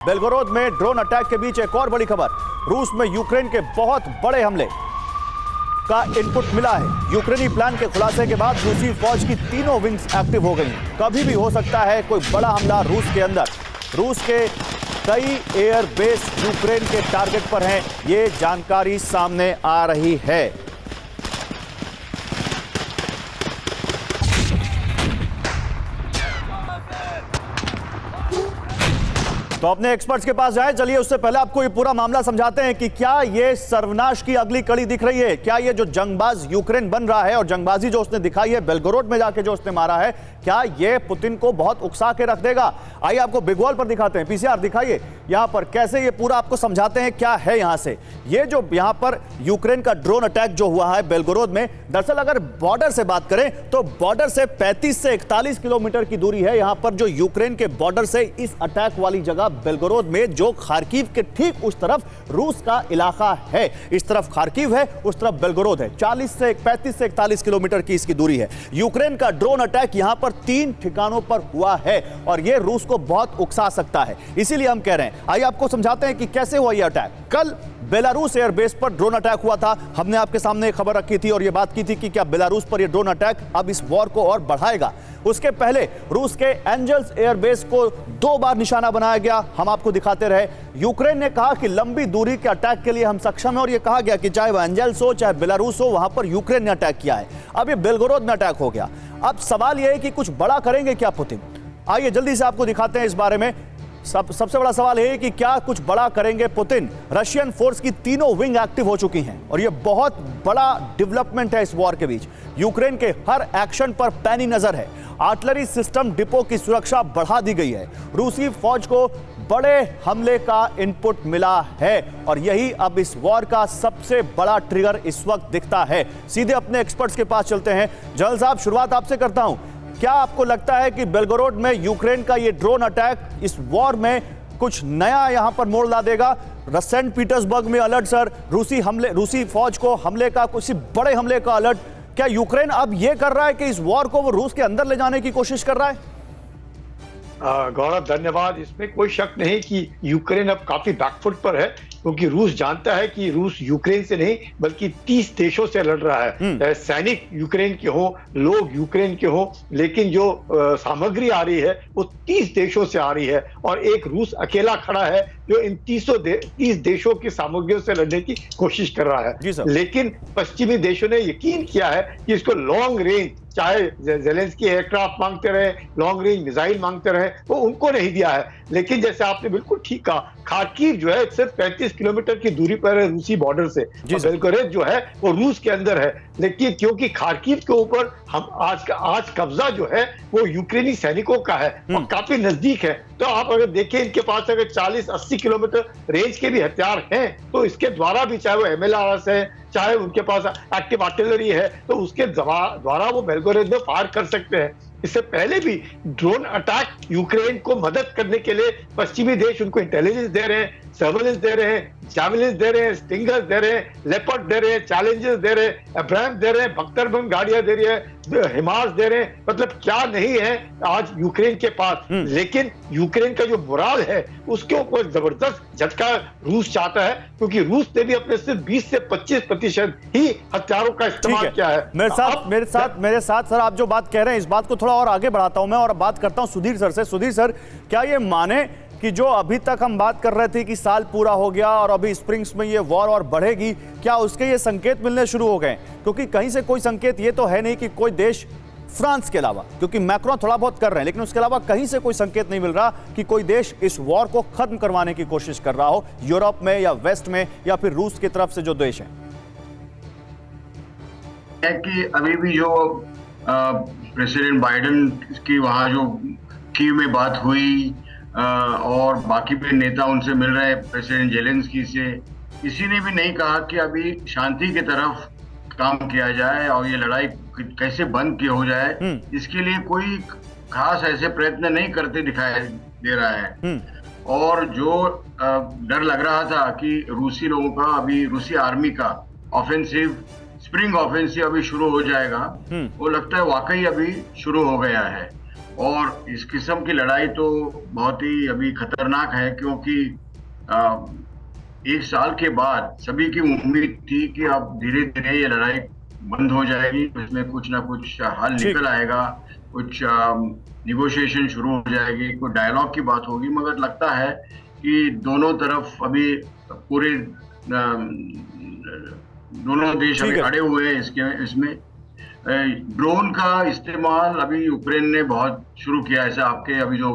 Belgorod में drone attack के बीच एक और बड़ी खबर। रूस में यूक्रेन के बहुत बड़े हमले का इनपुट मिला है। यूक्रेनी प्लान के खुलासे के बाद रूसी फौज की तीनों विंग्स एक्टिव हो गई। कभी भी हो सकता है कोई बड़ा हमला रूस के अंदर। रूस के कई एयर बेस यूक्रेन के टारगेट पर हैं, ये जानकारी सामने आ रही है। तो अपने एक्सपर्ट्स के पास जाएं। चलिए उससे पहले आपको ये पूरा मामला समझाते हैं कि क्या ये सर्वनाश की अगली कड़ी दिख रही है। क्या ये जो जंगबाज यूक्रेन बन रहा है और जंगबाजी जो उसने दिखाई है बेलगोरोड में जाके जो उसने मारा है, क्या ये पुतिन को बहुत उकसा के रख देगा। आइए आपको बिग वॉल पर दिखाते हैं। पीसीआर दिखाइए यहां पर कैसे ये पूरा आपको समझाते हैं क्या है यहां से। ये जो यहां पर यूक्रेन का ड्रोन अटैक जो हुआ है बेलगोरोद में, दरअसल अगर बॉर्डर से बात करें तो बॉर्डर से 35 से 41 किलोमीटर की दूरी है यहां पर जो यूक्रेन के बॉर्डर से इस अटैक वाली जगह बेलगोरोद में, जो खार्किव के ठीक उस तरफ रूस का इलाका है। इस तरफ खार्किव है, उस तरफ बेलगोरोद है। 35 से 41 किलोमीटर की इसकी दूरी है। यूक्रेन का ड्रोन अटैक यहां पर 3 ठिकानों पर हुआ है और यह रूस को बहुत उकसा सकता है। इसीलिए हम कह रहे हैं, आइए आपको समझाते हैं कि कैसे हुआ यह अटैक। कल बेलारूस एयरबेस पर ड्रोन अटैक हुआ था। हमने आपके सामने एक खबर रखी थी और यह बात की थी कि क्या बेलारूस पर यह ड्रोन अटैक अब इस वॉर को और बढ़ाएगा। उसके पहले रूस के एंजल्स एयरबेस को 2 बार निशाना बनाया गया। हम आपको दिखाते रहे। यूक्रेन ने कहा कि लंबी दूरी के अटैक के लिए हम सक्षम हैं और यह कहा गया कि चाहे वह एंजल्स हो चाहे बेलारूस हो, वहां पर यूक्रेन ने अटैक किया है। अब यह बेलगोरोद में अटैक हो गया। अब सवाल यह है कि कुछ बड़ा करेंगे क्या पुतिन। आइए जल्दी से आपको दिखाते हैं इस बारे में। सबसे बड़ा सवाल है कि क्या कुछ बड़ा करेंगे पुतिन। रशियन फोर्स की तीनों विंग एक्टिव हो चुकी हैं और यह बहुत बड़ा डेवलपमेंट है इस वॉर के बीच। यूक्रेन के हर एक्शन पर पैनी नजर है। आर्टिलरी सिस्टम डिपो की सुरक्षा बढ़ा दी गई है। रूसी फौज को बड़े हमले का इनपुट मिला है और यही अब इस वॉर का सबसे बड़ा ट्रिगर इस वक्त दिखता है। सीधे अपने एक्सपर्ट्स के पास चलते हैं। जनरल साहब, शुरुआत आपसे करता हूं। क्या आपको लगता है कि बेलगोरोड में यूक्रेन का ये ड्रोन अटैक इस वॉर में कुछ नया यहां पर मोड़ ला देगा? सेंट पीटर्सबर्ग में अलर्ट सर, रूसी फौज को हमले का, किसी बड़े हमले का अलर्ट। क्या यूक्रेन अब यह कर रहा है कि इस वॉर को वो रूस के अंदर ले जाने की कोशिश कर रहा है? गौरव, धन्यवाद। इसमें कोई शक नहीं कि यूक्रेन अब काफी बैकफुट पर है, क्योंकि रूस जानता है कि रूस यूक्रेन से नहीं बल्कि 30 देशों से लड़ रहा है। सैनिक यूक्रेन के हो, लोग यूक्रेन के हो, लेकिन जो सामग्री आ रही है वो 30 देशों से आ रही है और एक रूस अकेला खड़ा है जो इन 30 देशों की सामग्रियों से लड़ने की कोशिश कर रहा है। लेकिन पश्चिमी देशों ने यकीन किया है कि इसको लॉन्ग रेंज, चाहे ज़ेलेंस्की एयरक्राफ्ट मांगते रहे, लॉन्ग रेंज मिसाइल मांगते रहे, वो उनको नहीं दिया है। लेकिन जैसे आपने बिल्कुल ठीक कहा, खार्किव जो है सिर्फ 35 किलोमीटर की दूरी पर है रूसी बॉर्डर से। बेलगोरोद जो है वो रूस के अंदर है। लेकिन क्योंकि खार्किव के ऊपर हम आज कब्जा जो है वो यूक्रेनी सैनिकों का है और काफी नजदीक है, तो आप अगर देखें इनके पास अगर 40-80 किलोमीटर रेंज के भी हथियार हैं, तो इसके द्वारा भी, चाहे वो MLRS है, चाहे उनके पास एक्टिव आर्टिलरी है, तो उसके द्वारा वो बेलगोरोद में फायर कर सकते हैं। इससे पहले भी ड्रोन अटैक यूक्रेन को मदद करने के लिए पश्चिमी देश उनको इंटेलिजेंस दे रहे हैं, सर्वेलेंस दे रहे हैं, जैवलिन्स दे रहे हैं, स्टिंगर्स दे रहे हैं, लेपर्ड दे रहे हैं, चैलेंजर्स दे रहे हैं, अब्राहम दे रहे हैं, बख्तरबंद गाड़ियां दे रही है, हिमास दे रहे हैं। मतलब क्या नहीं है आज यूक्रेन के पास। लेकिन यूक्रेन का जो मोराल है उसके ऊपर जबरदस्त झटका रूस चाहता है, क्योंकि रूस ने भी अपने सिर्फ 20 से 25% ही हथियारों का इस्तेमाल किया है। मेरे साथ सर, आप जो बात कह रहे हैं इस बात को थोड़ा और आगे बढ़ाता हूं मैं और बात करता हूं सुधीर सर से। सुधीर सर, क्या ये माने कि जो अभी तक हम बात कर रहे थे कि साल पूरा हो गया और अभी स्प्रिंग्स में ये वॉर और बढ़ेगी, क्या उसके ये संकेत मिलने शुरू हो गए? क्योंकि कहीं से कोई संकेत ये तो है नहीं कि कोई देश, फ्रांस के अलावा, क्योंकि मैक्रोन थोड़ा बहुत कर रहे हैं, लेकिन उसके अलावा कहीं से कोई संकेत नहीं मिल रहा कि कोई देश इस वॉर को खत्म करवाने की कोशिश कर रहा हो, यूरोप में या वेस्ट में या फिर रूस की तरफ से जो देश है। कि अभी भी जो प्रेसिडेंट बाइडेन की वहाँ जो कीव में बात हुई और बाकी भी नेता उनसे मिल रहे हैं, प्रेसिडेंट ज़ेलेंस्की से, किसी ने भी नहीं कहा कि अभी शांति की तरफ काम किया जाए और ये लड़ाई कैसे बंद की हो जाए। इसके लिए कोई खास ऐसे प्रयत्न नहीं करते दिखाई दे रहा है। और जो डर लग रहा था कि रूसी लोगों का, अभी रूसी आर्मी का ऑफेंसिव, स्प्रिंग ऑफेंसिव अभी शुरू हो जाएगा, वो लगता है वाकई अभी शुरू हो गया है। और इस किस्म की लड़ाई तो बहुत ही अभी खतरनाक है, क्योंकि एक साल के बाद सभी की उम्मीद थी कि अब धीरे धीरे ये लड़ाई बंद हो जाएगी, उसमें कुछ ना कुछ हल ठीक। निकल आएगा, कुछ निगोशिएशन शुरू हो जाएगी, कोई डायलॉग की बात होगी। मगर लगता है कि दोनों तरफ अभी पूरे दोनों देश ठीक अभी है। अड़े हुए हैं इसमें। ड्रोन का इस्तेमाल अभी यूक्रेन ने बहुत शुरू किया है। ऐसा आपके अभी जो